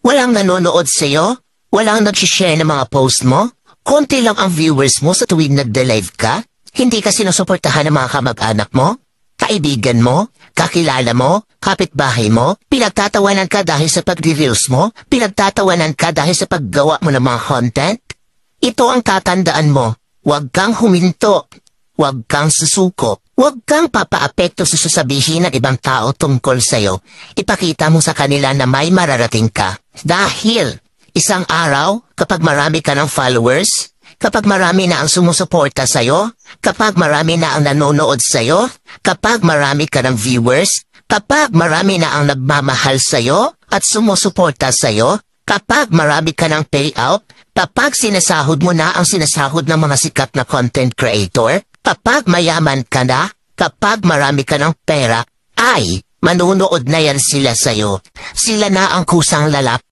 Walang nanonood sa'yo? Walang nag-share ng mga post mo? Konti lang ang viewers mo sa tuwing nagde-live ka? Hindi ka sinusuportahan ng mga kamag-anak mo? Kaibigan mo? Kakilala mo? Kapitbahay mo? Pinagtatawanan ka dahil sa pagre-reels mo? Pinagtatawanan ka dahil sa paggawa mo ng mga content? Ito ang tatandaan mo. Huwag kang huminto. Huwag kang susuko. Huwag kang papaapekto sa sasabihin ng ibang tao tungkol sa'yo. Ipakita mo sa kanila na may mararating ka. Dahil isang araw, kapag marami ka ng followers, kapag marami na ang sumusuporta sa'yo, kapag marami na ang nanonood sa'yo, kapag marami ka ng viewers, kapag marami na ang nagmamahal sa'yo at sumusuporta sa'yo, kapag marami ka ng payout, kapag sinasahod mo na ang sinasahod ng mga sikat na content creator, kapag mayaman ka na, kapag marami ka ng pera, ay manunood na yan sila sa'yo. Sila na ang kusang lalapit